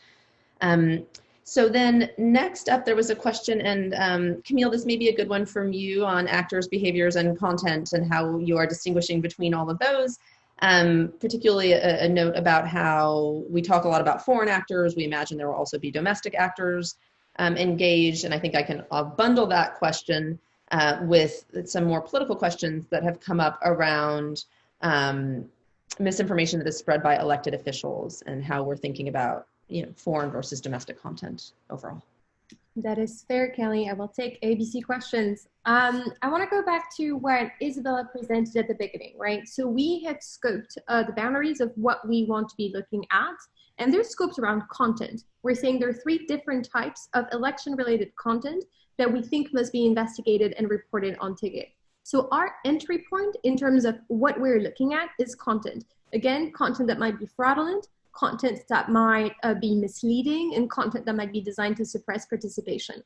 So then next up, there was a question, and Camille, this may be a good one from you, on actors' behaviors and content and how you are distinguishing between all of those. Particularly a note about how we talk a lot about foreign actors. We imagine there will also be domestic actors engaged, and I think I'll bundle that question with some more political questions that have come up around misinformation that is spread by elected officials and how we're thinking about foreign versus domestic content overall. That is fair, Kelly. I will take ABC questions. I want to go back to what Isabella presented at the beginning, right? So we had scoped the boundaries of what we want to be looking at, and there's scopes around content. We're saying there are 3 different types of election-related content that we think must be investigated and reported on TIGIT. So our entry point in terms of what we're looking at is content. Again, content that might be fraudulent, content that might be misleading, and content that might be designed to suppress participation.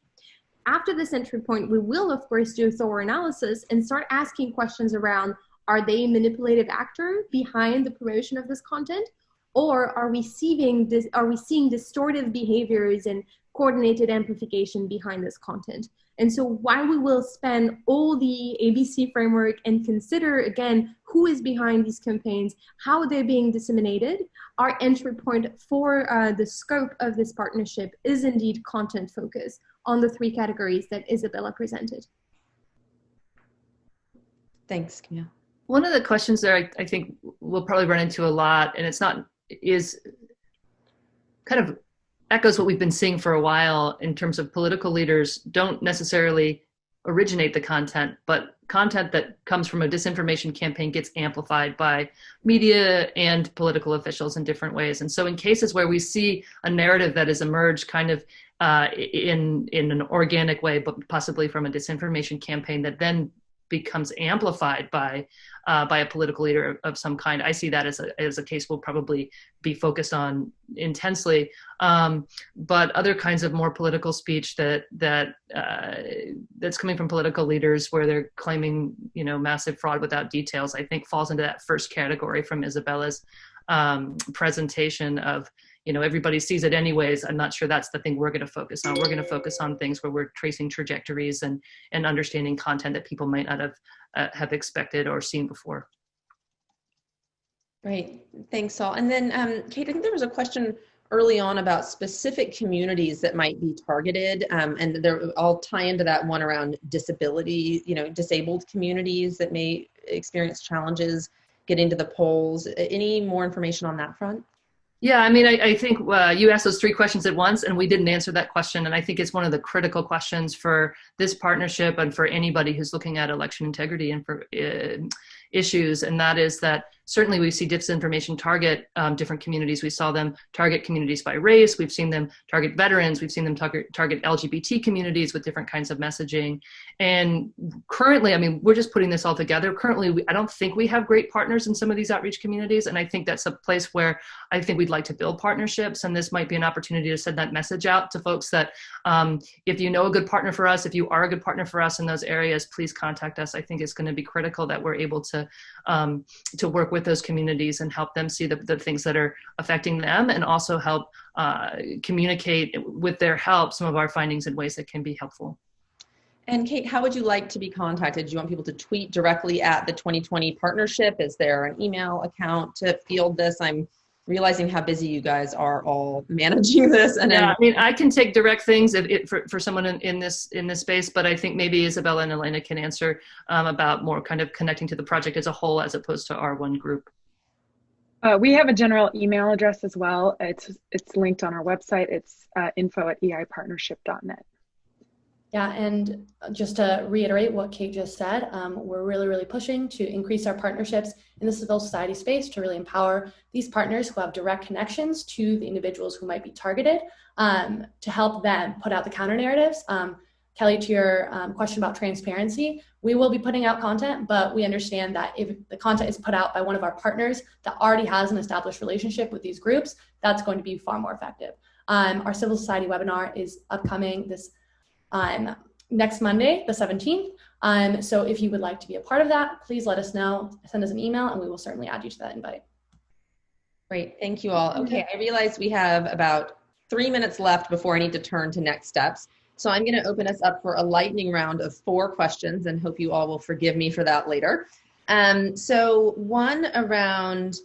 After this entry point, we will, of course, do a thorough analysis and start asking questions around, are they a manipulative actor behind the promotion of this content? Or are we seeing distortive behaviors and coordinated amplification behind this content? And so while we will spend all the ABC framework and consider, again, who is behind these campaigns, how they're being disseminated, our entry point for the scope of this partnership is indeed content focus on the 3 categories that Isabella presented. Thanks, Camille. One of the questions there I think we'll probably run into a lot, and is kind of echoes what we've been seeing for a while in terms of political leaders don't necessarily originate the content, but content that comes from a disinformation campaign gets amplified by media and political officials in different ways. And so in cases where we see a narrative that has emerged kind of in an organic way, but possibly from a disinformation campaign that then becomes amplified by a political leader of some kind, I see that as a case we'll probably be focused on intensely. But other kinds of more political speech that's coming from political leaders where they're claiming massive fraud without details, I think falls into that first category from Isabella's presentation of everybody sees it anyways. I'm not sure that's the thing we're going to focus on. We're going to focus on things where we're tracing trajectories and understanding content that people might not have expected or seen before. Great, thanks, Saul. And then Kate, I think there was a question early on about specific communities that might be targeted, and I'll tie into that one around disability, disabled communities that may experience challenges getting to the polls. Any more information on that front? Yeah, I mean, I think you asked those 3 questions at once, and we didn't answer that question. And I think it's one of the critical questions for this partnership and for anybody who's looking at election integrity and for issues, and that is that certainly we see disinformation target different communities. We saw them target communities by race. We've seen them target veterans. We've seen them target LGBT communities with different kinds of messaging. And currently, I mean, we're just putting this all together. Currently, I don't think we have great partners in some of these outreach communities. And I think that's a place where I think we'd like to build partnerships. And this might be an opportunity to send that message out to folks that if you know a good partner for us, if you are a good partner for us in those areas, please contact us. I think it's going to be critical that we're able to work with those communities and help them see the things that are affecting them, and also help communicate with their help some of our findings in ways that can be helpful. And Kate, how would you like to be contacted? Do you want people to tweet directly at the 2020 partnership? Is there an email account to field this? I'm realizing how busy you guys are all managing this. And yeah, I mean, I can take direct things for someone in this space, but I think maybe Isabella and Elena can answer about more kind of connecting to the project as a whole as opposed to our one group. We have a general email address as well. It's linked on our website. It's info@eipartnership.net. Yeah, and just to reiterate what Kate just said, we're really pushing to increase our partnerships in the civil society space to really empower these partners who have direct connections to the individuals who might be targeted, to help them put out the counter narratives. Kelly, to your question about transparency, we will be putting out content, but we understand that if the content is put out by one of our partners that already has an established relationship with these groups, that's going to be far more effective. Our civil society webinar is upcoming this next Monday, the 17th. So if you would like to be a part of that, please let us know, send us an email, and we will certainly add you to that invite. Great, thank you all. Okay, I realize we have about 3 minutes left before I need to turn to next steps. So I'm gonna open us up for a lightning round of 4 questions, and hope you all will forgive me for that later. So one around,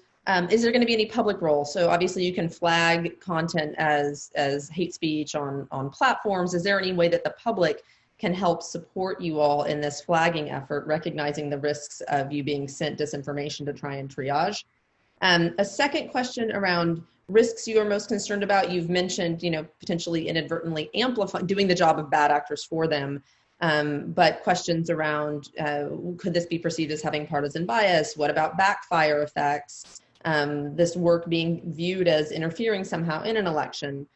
is there going to be any public role? So obviously you can flag content as hate speech on platforms. Is there any way that the public can help support you all in this flagging effort, recognizing the risks of you being sent disinformation to try and triage? A second question around risks you are most concerned about. You've mentioned, potentially inadvertently doing the job of bad actors for them. But questions around, could this be perceived as having partisan bias? What about backfire effects? This work being viewed as interfering somehow in an election.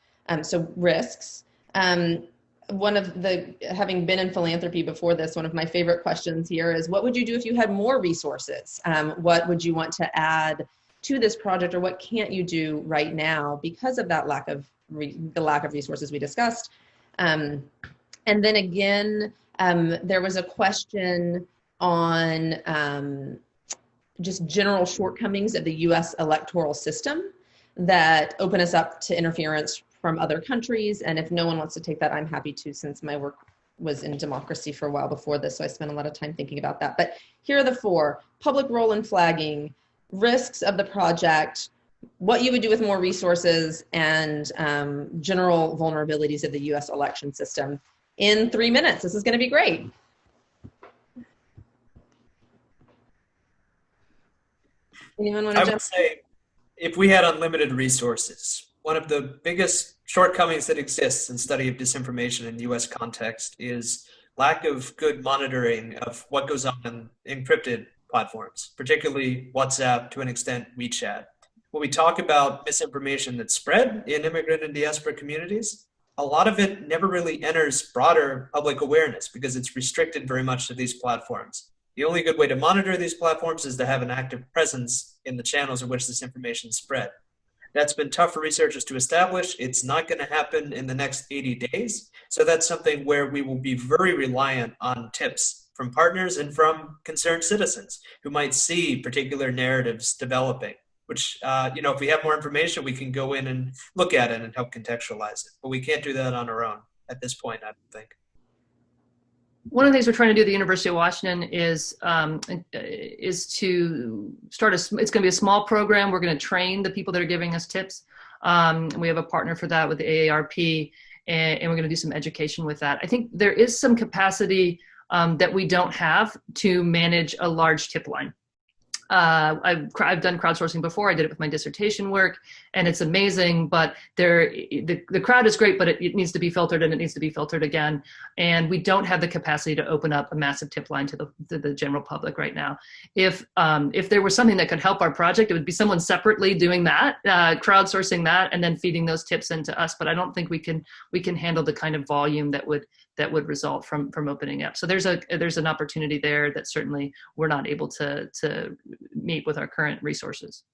So risks. Having been in philanthropy before this, one of my favorite questions here is, what would you do if you had more resources? What would you want to add to this project, or what can't you do right now because of that lack of resources we discussed? And then again, there was a question on just general shortcomings of the US electoral system that open us up to interference from other countries. And if no one wants to take that, I'm happy to, since my work was in democracy for a while before this, so I spent a lot of time thinking about that. But here are the 4: public role in flagging, risks of the project, what you would do with more resources, and general vulnerabilities of the US election system. In 3 minutes, this is going to be great. Anyone want to I jump? would say, if we had unlimited resources, one of the biggest shortcomings that exists in study of disinformation in US context is lack of good monitoring of what goes on in encrypted platforms, particularly WhatsApp, to an extent WeChat. When we talk about misinformation that's spread in immigrant and diaspora communities, a lot of it never really enters broader public awareness because it's restricted very much to these platforms. The only good way to monitor these platforms is to have an active presence in the channels in which this information is spread. That's been tough for researchers to establish. It's not going to happen in the next 80 days. So that's something where we will be very reliant on tips from partners and from concerned citizens who might see particular narratives developing, which, if we have more information, we can go in and look at it and help contextualize it. But we can't do that on our own at this point, I don't think. One of the things we're trying to do at the University of Washington is to start it's going to be a small program. We're going to train the people that are giving us tips. We have a partner for that with the AARP, and we're going to do some education with that. I think there is some capacity that we don't have to manage a large tip line. I've done crowdsourcing before. I did it with my dissertation work, and it's amazing. But the crowd is great, but it needs to be filtered, and it needs to be filtered again. And we don't have the capacity to open up a massive tip line to the general public right now. If there was something that could help our project, it would be someone separately doing that, crowdsourcing that, and then feeding those tips into us. But I don't think we can handle the kind of volume that would result from opening up. So there's an opportunity there that certainly we're not able to meet with our current resources.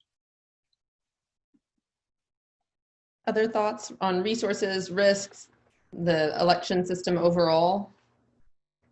Other thoughts on resources, risks, the election system overall?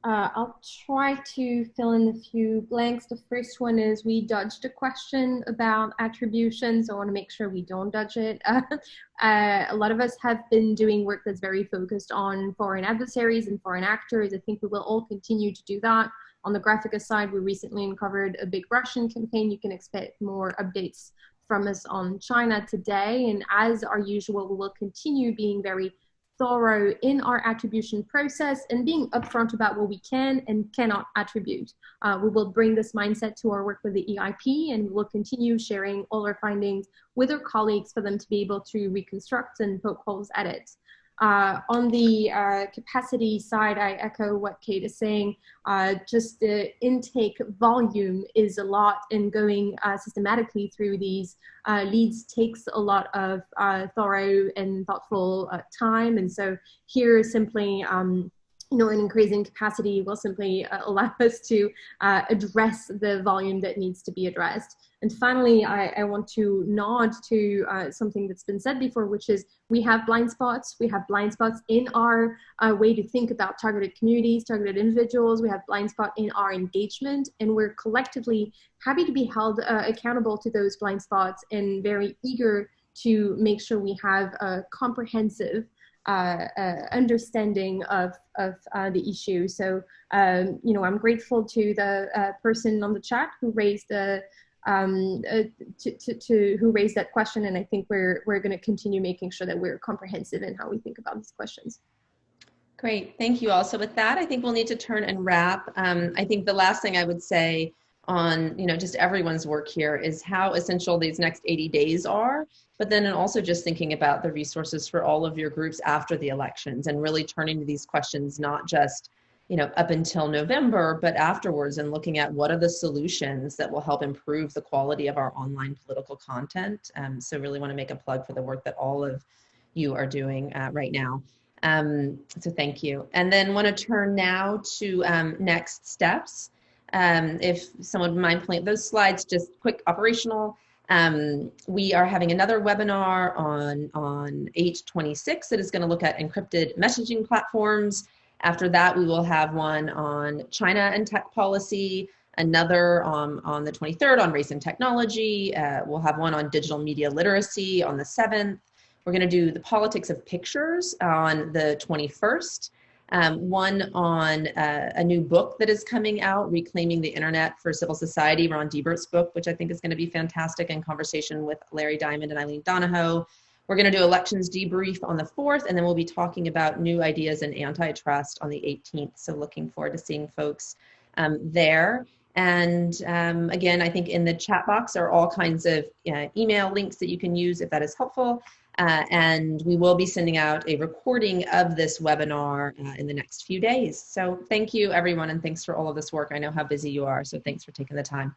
I'll try to fill in a few blanks. The first one is we dodged a question about attribution, so I want to make sure we don't dodge it. A lot of us have been doing work that's very focused on foreign adversaries and foreign actors. I think we will all continue to do that. On the Graphica side, we recently uncovered a big Russian campaign. You can expect more updates from us on China today. And as our usual, we will continue being very thorough in our attribution process and being upfront about what we can and cannot attribute. We will bring this mindset to our work with the EIP, and we will continue sharing all our findings with our colleagues for them to be able to reconstruct and poke holes at it. On the capacity side, I echo what Kate is saying. Just the intake volume is a lot, and going systematically through these leads takes a lot of thorough and thoughtful time. And so here simply, an increasing capacity will simply allow us to address the volume that needs to be addressed. And finally, I want to nod to something that's been said before, which is we have blind spots. We have blind spots in our way to think about targeted communities, targeted individuals. We have blind spot in our engagement, and we're collectively happy to be held accountable to those blind spots and very eager to make sure we have a comprehensive understanding of the issue. So, I'm grateful to the person on the chat who raised the who raised that question, and I think we're going to continue making sure that we're comprehensive in how we think about these questions. Great, thank you all. So with that, I think we'll need to turn and wrap. I think the last thing I would say on just everyone's work here is how essential these next 80 days are, but then also just thinking about the resources for all of your groups after the elections and really turning to these questions, not just up until November, but afterwards, and looking at what are the solutions that will help improve the quality of our online political content. So really want to make a plug for the work that all of you are doing right now. So thank you. And then want to turn now to next steps. If someone would mind playing those slides, just quick operational. We are having another webinar on 8/26 that is going to look at encrypted messaging platforms. After that, we will have one on China and tech policy, another on the 23rd on race and technology. We'll have one on digital media literacy on the 7th. We're going to do the politics of pictures on the 21st. One on a new book that is coming out, Reclaiming the Internet for Civil Society, Ron Diebert's book, which I think is going to be fantastic, in conversation with Larry Diamond and Eileen Donahoe. We're going to do elections debrief on the 4th, and then we'll be talking about new ideas in antitrust on the 18th. So looking forward to seeing folks there. And again, I think in the chat box are all kinds of email links that you can use if that is helpful. And we will be sending out a recording of this webinar in the next few days. So thank you, everyone, and thanks for all of this work. I know how busy you are, so thanks for taking the time.